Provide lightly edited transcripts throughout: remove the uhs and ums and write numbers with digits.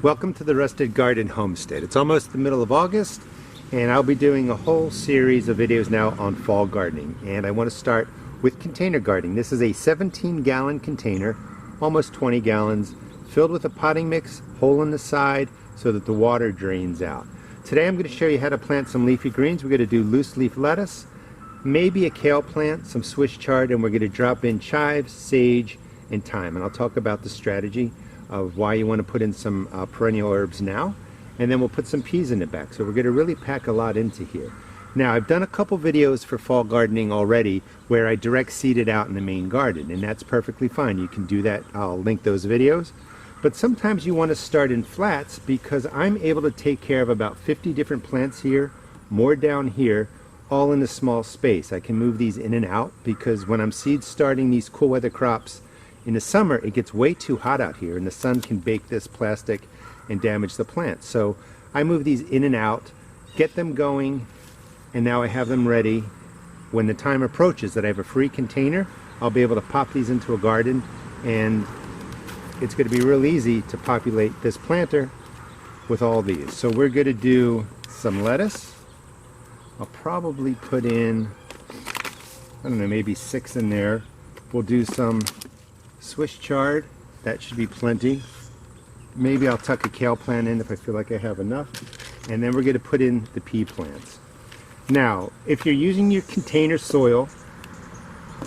Welcome to the Rusted Garden Homestead. It's almost the middle of August and I'll be doing a whole series of videos now on fall gardening, and I want to start with container gardening. This is a 17-gallon container, almost 20 gallons, filled with a potting mix, hole in the side so that the water drains out. Today I'm going to show you how to plant some leafy greens. We're going to do loose leaf lettuce, maybe a kale plant, some Swiss chard, and we're going to drop in chives, sage, and thyme. And I'll talk about the strategy of why you want to put in some perennial herbs now, and then we'll put some peas in the back. So we're going to really pack a lot into here. Now, I've done a couple videos for fall gardening already where I direct seed it out in the main garden, and that's perfectly fine. You can do that. I'll link those videos. But sometimes you want to start in flats because I'm able to take care of about 50 different plants here, more down here, all in a small space. I can move these in and out because when I'm seed starting these cool weather crops in the summer, it gets way too hot out here and the sun can bake this plastic and damage the plants. So I move these in and out, get them going, and now I have them ready. When the time approaches that I have a free container, I'll be able to pop these into a garden, and it's going to be real easy to populate this planter with all these. So we're going to do some lettuce. I'll probably put in, I don't know, maybe 6 in there. We'll do some Swiss chard, that should be plenty. Maybe I'll tuck a kale plant in if I feel like I have enough. And then we're going to put in the pea plants. Now, if you're using your container soil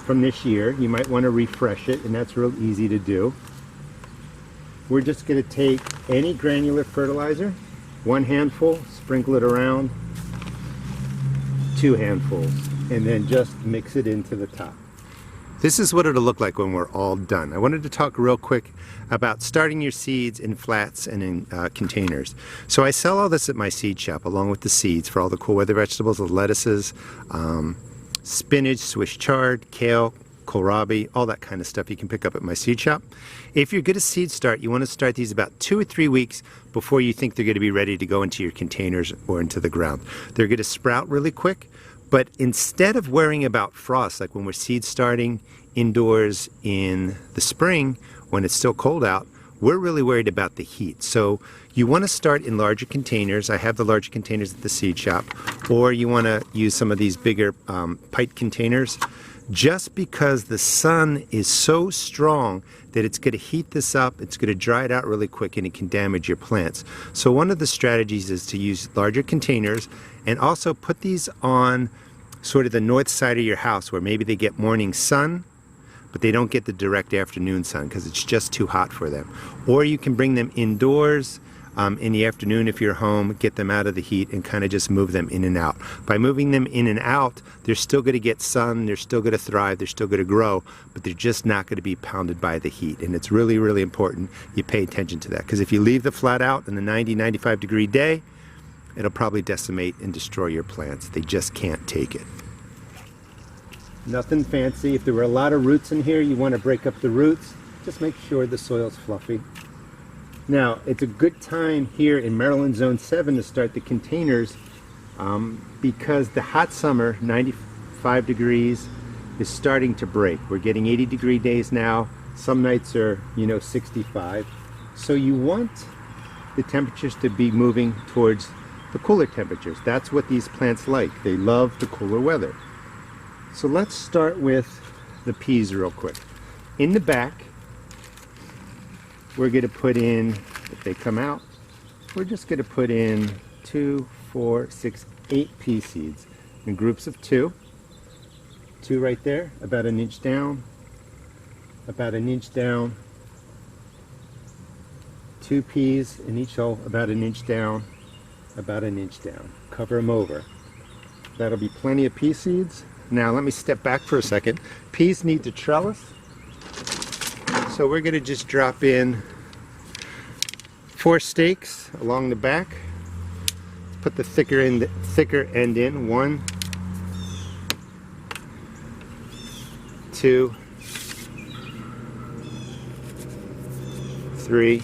from this year, you might want to refresh it, and that's real easy to do. We're just going to take any granular fertilizer, 1 handful, sprinkle it around, 2 handfuls, and then just mix it into the top. This is what it'll look like when we're all done. I wanted to talk real quick about starting your seeds in flats and in containers. So I sell all this at my seed shop along with the seeds for all the cool weather vegetables, the lettuces, spinach, Swiss chard, kale, kohlrabi, all that kind of stuff you can pick up at my seed shop. If you're going to seed start, you want to start these about 2 or 3 weeks before you think they're going to be ready to go into your containers or into the ground. They're going to sprout really quick. But instead of worrying about frost, like when we're seed starting indoors in the spring, when it's still cold out, we're really worried about the heat. So you want to start in larger containers. I have the larger containers at the seed shop. Or you want to use some of these bigger pint containers, just because the sun is so strong that it's going to heat this up, it's going to dry it out really quick, and it can damage your plants. So one of the strategies is to use larger containers and also put these on sort of the north side of your house where maybe they get morning sun, but they don't get the direct afternoon sun because it's just too hot for them. Or you can bring them indoors in the afternoon if you're home, get them out of the heat and kind of just move them in and out. By moving them in and out, they're still going to get sun, they're still going to thrive, they're still going to grow, but they're just not going to be pounded by the heat. And it's really, really important you pay attention to that, because if you leave the flat out in the 90-95 degree day, it'll probably decimate and destroy your plants. They just can't take it. Nothing fancy. If there were a lot of roots in here, you want to break up the roots. Just make sure the soil's fluffy. Now, it's a good time here in Maryland Zone 7 to start the containers because the hot summer, 95 degrees, is starting to break. We're getting 80-degree days now. Some nights are, 65. So you want the temperatures to be moving towards the cooler temperatures. That's what these plants like. They love the cooler weather. So let's start with the peas real quick. In the back, we're going to put in, if they come out, we're just going to put in 2, 4, 6, 8 pea seeds in groups of 2. 2 right there, about 1 inch down, about 1 inch down. 2 peas in each hole, about 1 inch down, about 1 inch down. Cover them over. That'll be plenty of pea seeds. Now let me step back for a second. Peas need to trellis. So we're going to just drop in 4 stakes along the back. Put the thicker end in. 1, 2, 3,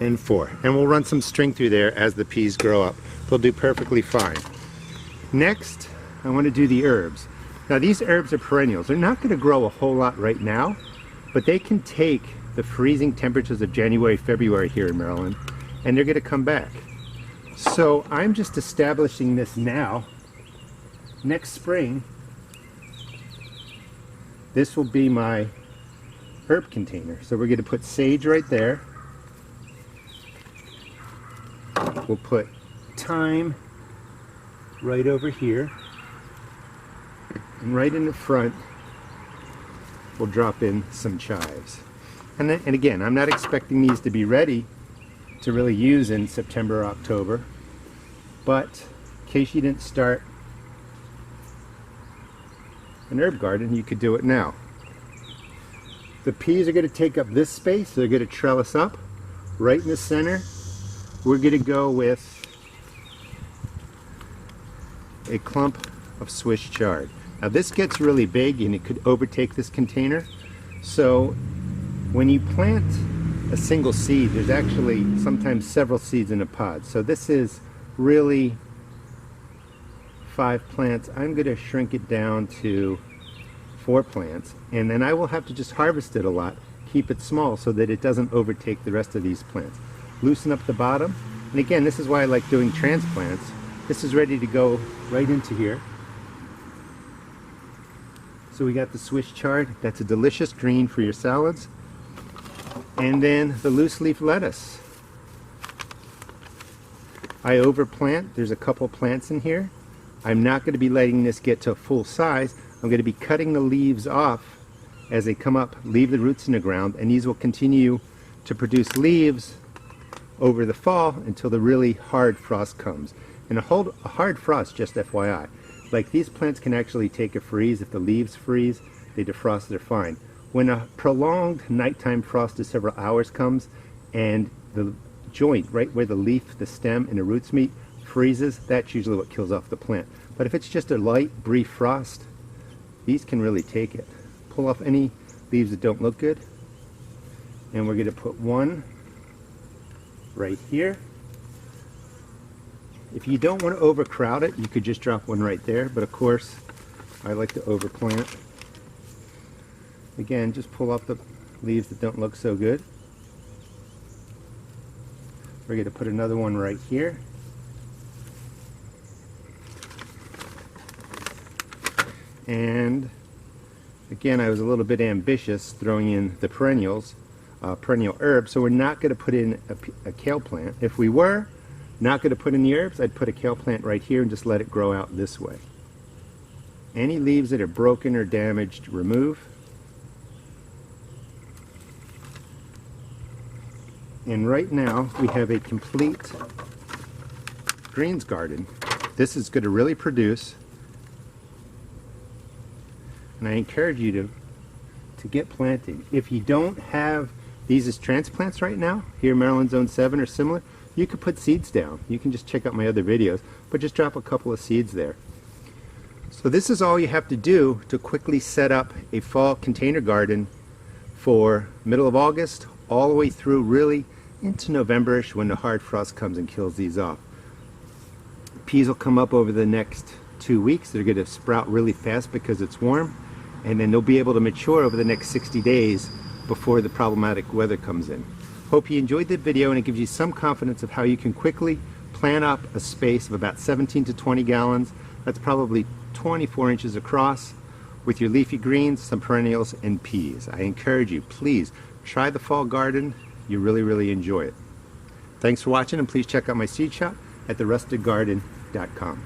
and 4. And we'll run some string through there as the peas grow up. They'll do perfectly fine. Next, I want to do the herbs. Now these herbs are perennials. They're not going to grow a whole lot right now, but they can take the freezing temperatures of January, February here in Maryland, and they're going to come back. So I'm just establishing this now. Next spring, this will be my herb container. So we're going to put sage right there. We'll put thyme right over here. And right in the front, we'll drop in some chives. And again, I'm not expecting these to be ready to really use in September or October, but in case you didn't start an herb garden, you could do it now. The peas are going to take up this space. They're going to trellis up right in the center. We're going to go with a clump of Swiss chard. Now this gets really big and it could overtake this container. So when you plant a single seed, there's actually sometimes several seeds in a pod. So this is really 5 plants. I'm going to shrink it down to 4 plants, and then I will have to just harvest it a lot, keep it small so that it doesn't overtake the rest of these plants. Loosen up the bottom, and again, this is why I like doing transplants. This is ready to go right into here. So we got the Swiss chard. That's a delicious green for your salads. And then the loose leaf lettuce. I overplant. There's a couple plants in here. I'm not going to be letting this get to full size. I'm going to be cutting the leaves off as they come up, leave the roots in the ground, and these will continue to produce leaves over the fall until the really hard frost comes. And a hard frost, just FYI, like these plants can actually take a freeze. If the leaves freeze, they defrost, they're fine. When a prolonged nighttime frost of several hours comes and the joint right where the leaf, the stem, and the roots meet freezes, that's usually what kills off the plant. But if it's just a light, brief frost, these can really take it. Pull off any leaves that don't look good. And we're going to put one right here. If you don't want to overcrowd it, you could just drop one right there, but of course I like to overplant. Again, just pull off the leaves that don't look so good. We're going to put another one right here. And again, I was a little bit ambitious throwing in the perennial herbs, so we're not going to put in a kale plant. If we were not going to put in the herbs, I'd put a kale plant right here and just let it grow out this way. Any leaves that are broken or damaged, remove. And right now we have a complete greens garden. This is going to really produce, and I encourage you to get planting. If you don't have these as transplants right now, here in Maryland Zone 7 or similar, you could put seeds down. You can just check out my other videos, but just drop a couple of seeds there. So this is all you have to do to quickly set up a fall container garden for middle of August all the way through really into November-ish when the hard frost comes and kills these off. Peas will come up over the next 2 weeks. They're going to sprout really fast because it's warm, and then they'll be able to mature over the next 60 days before the problematic weather comes in. Hope you enjoyed the video and it gives you some confidence of how you can quickly plant up a space of about 17 to 20 gallons. That's probably 24 inches across with your leafy greens, some perennials, and peas. I encourage you, please try the fall garden. You really enjoy it. Thanks for watching, and please check out my seed shop at therustedgarden.com.